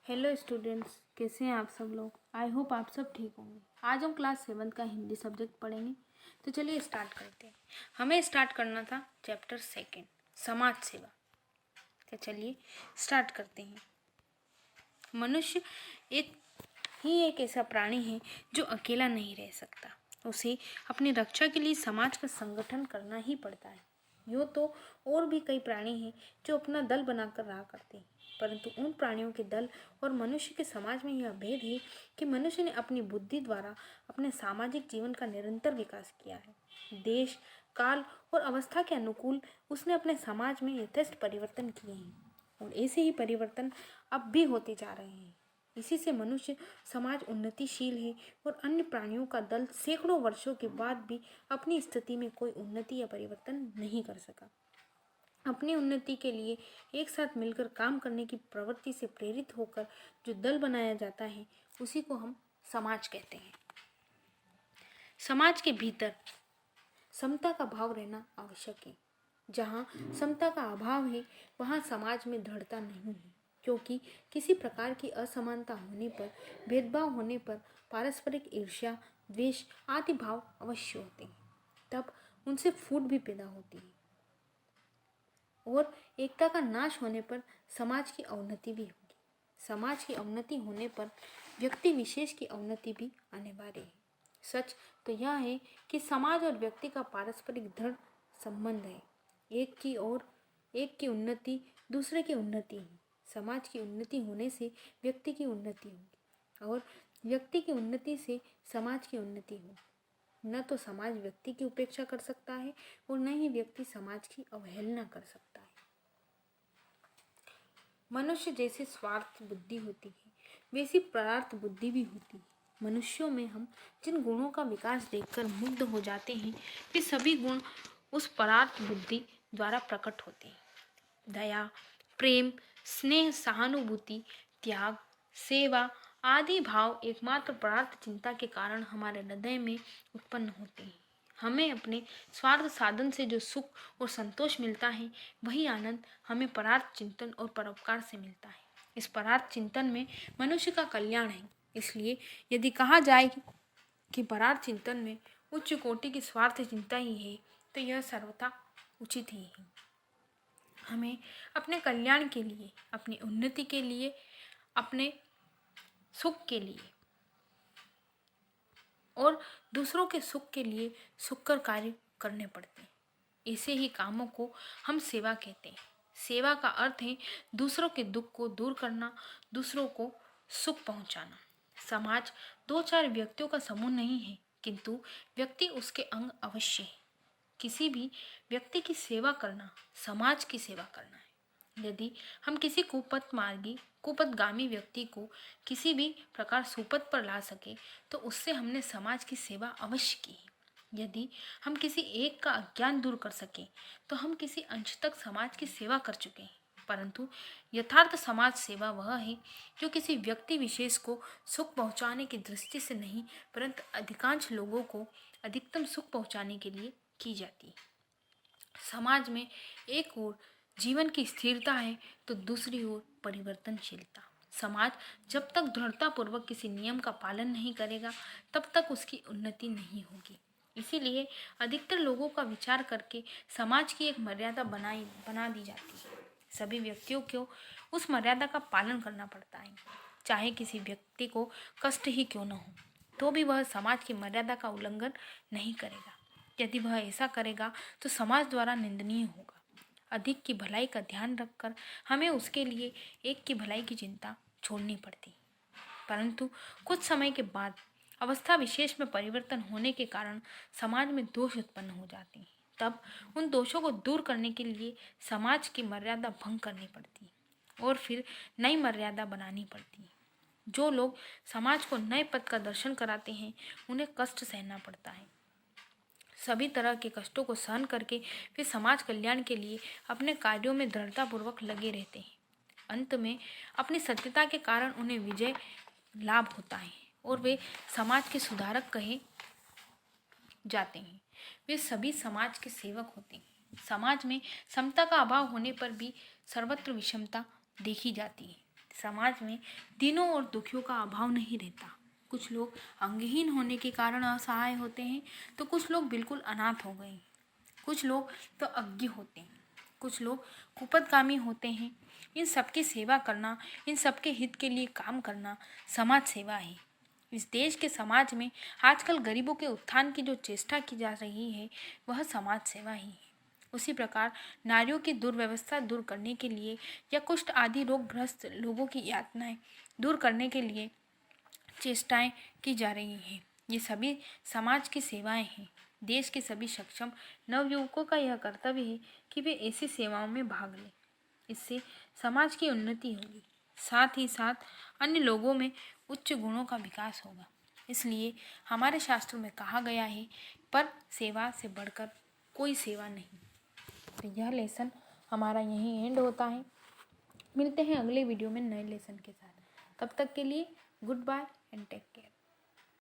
Hello students, कैसे हैं आप सब लोग। आई होप आप सब ठीक होंगे। आज हम क्लास 7 का हिंदी सब्जेक्ट पढ़ेंगे। तो चलिए स्टार्ट करते हैं। हमें स्टार्ट करना था चैप्टर 2 समाज सेवा। तो चलिए स्टार्ट करते हैं। मनुष्य एक ऐसा प्राणी है जो अकेला नहीं रह सकता। उसे अपनी रक्षा के लिए समाज का संगठन करना ही पड़ता है। यूँ तो और भी कई प्राणी हैं जो अपना दल बनाकर रहा करते हैं, परंतु उन प्राणियों के दल और मनुष्य के समाज में यह भेद है कि मनुष्य ने अपनी बुद्धि द्वारा अपने सामाजिक जीवन का निरंतर विकास किया है। देश, काल और अवस्था के अनुकूल उसने अपने समाज में यथेष्ट परिवर्तन किए हैं और ऐसे ही परिवर्तन अब भी होते जा रहे हैं। इसी से मनुष्य समाज उन्नतिशील है और अन्य प्राणियों का दल सैकड़ों वर्षों के बाद भी अपनी स्थिति में कोई उन्नति या परिवर्तन नहीं कर सका। अपनी उन्नति के लिए एक साथ मिलकर काम करने की प्रवृत्ति से प्रेरित होकर जो दल बनाया जाता है उसी को हम समाज कहते हैं। समाज के भीतर समता का भाव रहना आवश्यक है। जहाँ समता का अभाव है वहाँ समाज में दृढ़ता नहीं है, क्योंकि किसी प्रकार की असमानता होने पर, भेदभाव होने पर पारस्परिक ईर्ष्या, द्वेष आदि भाव अवश्य होते हैं। तब उनसे फूट भी पैदा होती है और एकता का नाश होने पर समाज की अवनति भी होगी। समाज की अवनति होने पर व्यक्ति विशेष की अवनति भी अनिवार्य है। सच तो यह है कि समाज और व्यक्ति का पारस्परिक दृढ़ संबंध है। एक की उन्नति दूसरे की उन्नति है। समाज की उन्नति होने से व्यक्ति की उन्नति होगी और व्यक्ति की उन्नति से समाज की उन्नति होगी। न तो समाज व्यक्ति की उपेक्षा कर सकता है और न ही व्यक्ति समाज की अवहेलना कर सकता है। मनुष्य जैसे स्वार्थ बुद्धि होती है वैसी परार्थ बुद्धि भी होती है। मनुष्यों में हम जिन गुणों का विकास देखकर मुग्ध हो जाते हैं वे सभी गुण उस परार्थ बुद्धि द्वारा प्रकट होते हैं। दया, प्रेम, स्नेह, सहानुभूति, त्याग, सेवा आदि भाव एकमात्र परार्थ चिंता के कारण हमारे हृदय में उत्पन्न होते हैं। हमें अपने स्वार्थ साधन से जो सुख और संतोष मिलता है वही आनंद हमें परार्थ चिंतन और परोपकार से मिलता है। इस परार्थ चिंतन में मनुष्य का कल्याण है। इसलिए यदि कहा जाए कि परार्थ चिंतन में उच्च कोटि की स्वार्थ चिंता ही है तो यह सर्वथा उचित ही है। हमें अपने कल्याण के लिए, अपनी उन्नति के लिए, अपने सुख के लिए और दूसरों के सुख के लिए सुखकर कार्य करने पड़ते हैं। ऐसे ही कामों को हम सेवा कहते हैं। सेवा का अर्थ है दूसरों के दुख को दूर करना, दूसरों को सुख पहुंचाना। समाज दो चार व्यक्तियों का समूह नहीं है, किंतु व्यक्ति उसके अंग अवश्य है। किसी भी व्यक्ति की सेवा करना समाज की सेवा करना है। यदि हम किसी कुपथगामी व्यक्ति को किसी भी प्रकार सुपथ पर ला सके तो उससे हमने समाज की सेवा अवश्य की है। यदि हम किसी एक का अज्ञान दूर कर सके तो हम किसी अंश तक समाज की सेवा कर चुके हैं। परंतु यथार्थ समाज सेवा वह है जो किसी व्यक्ति विशेष को सुख पहुंचाने की दृष्टि से नहीं, परंतु अधिकांश लोगों को अधिकतम सुख पहुंचाने के लिए की जाती है। समाज में एक ओर जीवन की स्थिरता है तो दूसरी ओर परिवर्तनशीलता। समाज जब तक दृढ़ता पूर्वक किसी नियम का पालन नहीं करेगा तब तक उसकी उन्नति नहीं होगी। इसीलिए अधिकतर लोगों का विचार करके समाज की एक मर्यादा बना दी जाती है। सभी व्यक्तियों को उस मर्यादा का पालन करना पड़ता है। चाहे किसी व्यक्ति को कष्ट ही क्यों न हो तो भी वह समाज की मर्यादा का उल्लंघन नहीं करेगा। यदि वह ऐसा करेगा तो समाज द्वारा निंदनीय होगा। अधिक की भलाई का ध्यान रखकर हमें उसके लिए एक की भलाई की चिंता छोड़नी पड़ती। परंतु कुछ समय के बाद अवस्था विशेष में परिवर्तन होने के कारण समाज में दोष उत्पन्न हो जाते हैं। तब उन दोषों को दूर करने के लिए समाज की मर्यादा भंग करनी पड़ती है और फिर नई मर्यादा बनानी पड़ती है। जो लोग समाज को नए पद का दर्शन कराते हैं उन्हें कष्ट सहना पड़ता है। सभी तरह के कष्टों को सहन करके वे समाज कल्याण के लिए अपने कार्यों में दृढ़तापूर्वक लगे रहते हैं। अंत में अपनी सत्यता के कारण उन्हें विजय लाभ होता है और वे समाज के सुधारक कहे जाते हैं। वे सभी समाज के सेवक होते हैं। समाज में समता का अभाव होने पर भी सर्वत्र विषमता देखी जाती है। समाज में दीनों और दुखियों का अभाव नहीं रहता। कुछ लोग अंगहीन होने के कारण असहाय होते हैं, तो कुछ लोग बिल्कुल अनाथ हो गए हैं। कुछ लोग तो अज्ञ होते हैं, कुछ लोग कुपदगामी होते हैं। इन सबकी सेवा करना, इन सबके हित के लिए काम करना समाज सेवा है। इस देश के समाज में आजकल गरीबों के उत्थान की जो चेष्टा की जा रही है, वह समाज सेवा ही है। उसी प्रकार नारियों की दुर्व्यवस्था दूर करने के लिए या कुष्ठ आदि रोगग्रस्त लोगों की यातनाएं दूर करने के लिए चेष्टाएं की जा रही हैं। ये सभी समाज की सेवाएं हैं। देश के सभी सक्षम नवयुवकों का यह कर्तव्य है कि वे ऐसी सेवाओं में भाग लें। इससे समाज की उन्नति होगी, साथ ही साथ अन्य लोगों में उच्च गुणों का विकास होगा। इसलिए हमारे शास्त्रों में कहा गया है, पर सेवा से बढ़कर कोई सेवा नहीं। तो यह लेसन हमारा यहीं एंड होता है। मिलते हैं अगले वीडियो में नए लेसन के साथ। तब तक के लिए goodbye and take care.